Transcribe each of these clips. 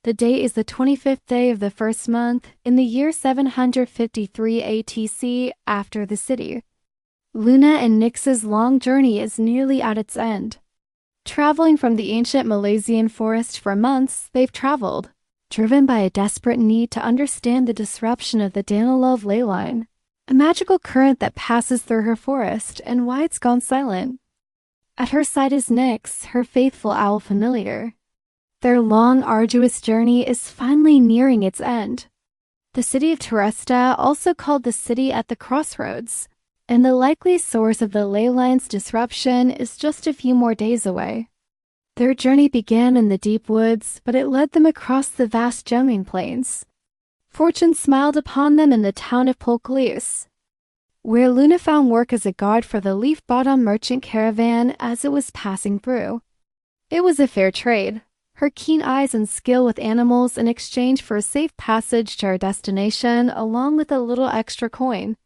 The date is the 25th day of the first month, in the year 753 ATC, after the city. Luna and Nyx's long journey is nearly at its end. Traveling from the ancient Malaysian forest for months, they've traveled, driven by a desperate need to understand the disruption of the Danilov ley line, a magical current that passes through her forest and why it's gone silent. At her side is Nyx, her faithful owl familiar. Their long, arduous journey is finally nearing its end. The city of Toresta, also called the City at the Crossroads, and the likely source of the ley line's disruption, is just a few more days away. Their journey began in the deep woods, but it led them across the vast Geming plains. Fortune smiled upon them in the town of Polklius, where Luna found work as a guard for the leaf-bottom merchant caravan as it was passing through. It was a fair trade, her keen eyes and skill with animals in exchange for a safe passage to her destination along with a little extra coin.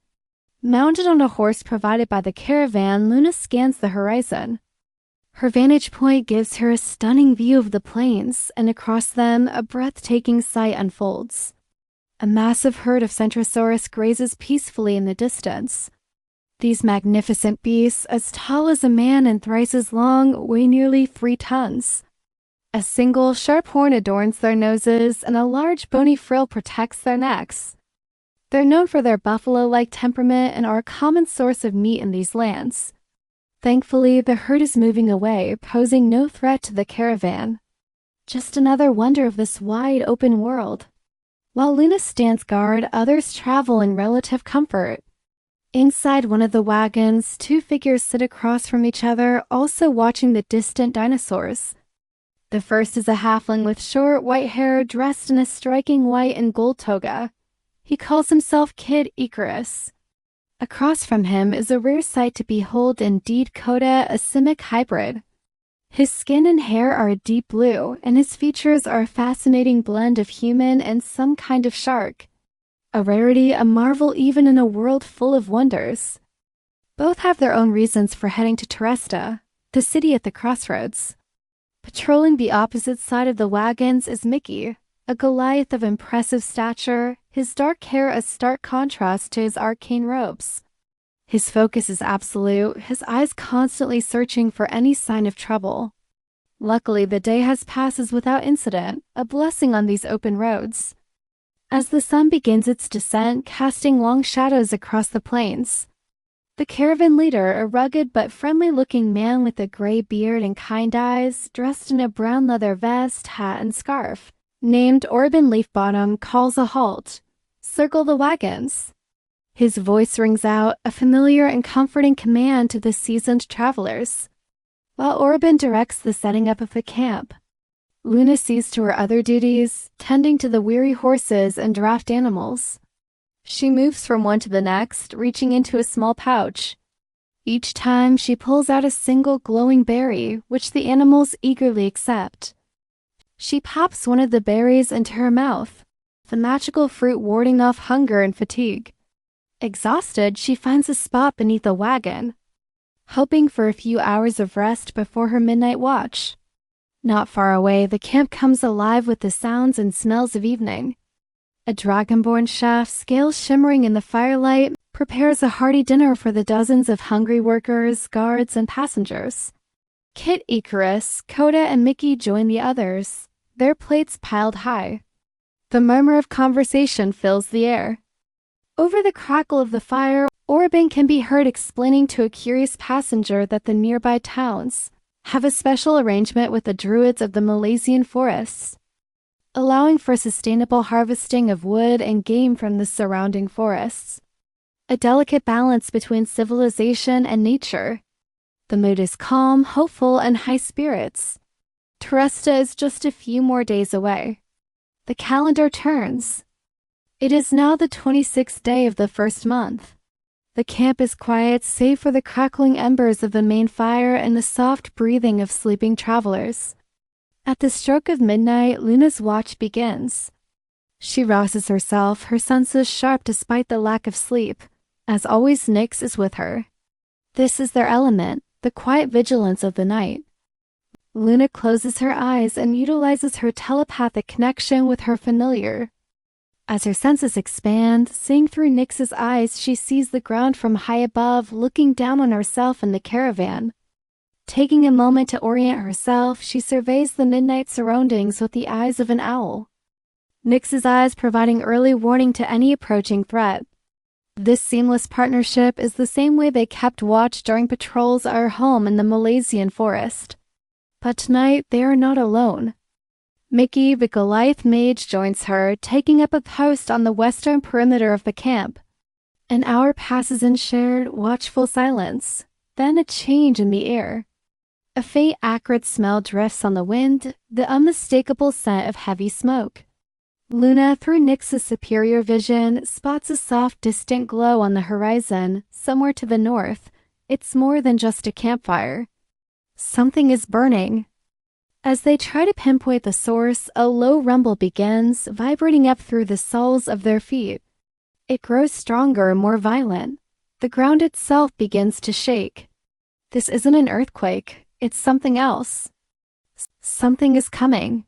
Mounted on a horse provided by the caravan, Luna scans the horizon. Her vantage point gives her a stunning view of the plains, and across them a breathtaking sight unfolds. A massive herd of Centrosaurus grazes peacefully in the distance. These magnificent beasts, as tall as a man and thrice as long, weigh nearly 3 tons. A single sharp horn adorns their noses, and a large bony frill protects their necks. They're known for their buffalo-like temperament and are a common source of meat in these lands. Thankfully, the herd is moving away, posing no threat to the caravan. Just another wonder of this wide, open world. While Luna stands guard, others travel in relative comfort. Inside one of the wagons, 2 figures sit across from each other, also watching the distant dinosaurs. The first is a halfling with short, white hair, dressed in a striking white and gold toga. He calls himself Kid Icarus. Across from him is a rare sight to behold indeed Coda, a simic hybrid. His skin and hair are a deep blue, and his features are a fascinating blend of human and some kind of shark. A rarity, a marvel even in a world full of wonders. Both have their own reasons for heading to Toresta, the city at the crossroads. Patrolling the opposite side of the wagons is Mickey, a Goliath of impressive stature, his dark hair a stark contrast to his arcane robes. His focus is absolute, his eyes constantly searching for any sign of trouble. Luckily, the day has passed without incident, a blessing on these open roads. As the sun begins its descent, casting long shadows across the plains, the caravan leader, a rugged but friendly-looking man with a gray beard and kind eyes, dressed in a brown leather vest, hat, and scarf, named Orban Leafbottom, calls a halt. Circle the wagons. His voice rings out, a familiar and comforting command to the seasoned travelers. While Orban directs the setting up of the camp, Luna sees to her other duties, tending to the weary horses and draft animals. She moves from one to the next, reaching into a small pouch. Each time, she pulls out a single glowing berry, which the animals eagerly accept. She pops one of the berries into her mouth, the magical fruit warding off hunger and fatigue. Exhausted, she finds a spot beneath a wagon, hoping for a few hours of rest before her midnight watch. Not far away, the camp comes alive with the sounds and smells of evening. A dragonborn chef, scales shimmering in the firelight, prepares a hearty dinner for the dozens of hungry workers, guards, and passengers. Kit Icarus, Coda, and Mickey join the others, their plates piled high. The murmur of conversation fills the air. Over the crackle of the fire, Orban can be heard explaining to a curious passenger that the nearby towns have a special arrangement with the druids of the Malaysian forests, allowing for sustainable harvesting of wood and game from the surrounding forests. A delicate balance between civilization and nature. The mood is calm, hopeful, and high spirits. Toresta is just a few more days away. The calendar turns. It is now the 26th day of the first month. The camp is quiet save for the crackling embers of the main fire and the soft breathing of sleeping travelers. At the stroke of midnight, Luna's watch begins. She rouses herself, her senses sharp despite the lack of sleep. As always, Nyx is with her. This is their element, the quiet vigilance of the night. Luna closes her eyes and utilizes her telepathic connection with her familiar. As her senses expand, seeing through Nyx's eyes, she sees the ground from high above, looking down on herself and the caravan. Taking a moment to orient herself, she surveys the midnight surroundings with the eyes of an owl. Nyx's eyes providing early warning to any approaching threat. This seamless partnership is the same way they kept watch during patrols at her home in the Malaysian forest. But tonight, they are not alone. Mickey, the Goliath mage, joins her, taking up a post on the western perimeter of the camp. An hour passes in shared, watchful silence, then a change in the air. A faint acrid smell drifts on the wind, the unmistakable scent of heavy smoke. Luna, through Nyx's superior vision, spots a soft, distant glow on the horizon, somewhere to the north. It's more than just a campfire. Something is burning. As they try to pinpoint the source, a low rumble begins, vibrating up through the soles of their feet. It grows stronger and more violent. The ground itself begins to shake. This isn't an earthquake, it's something else. Something is coming.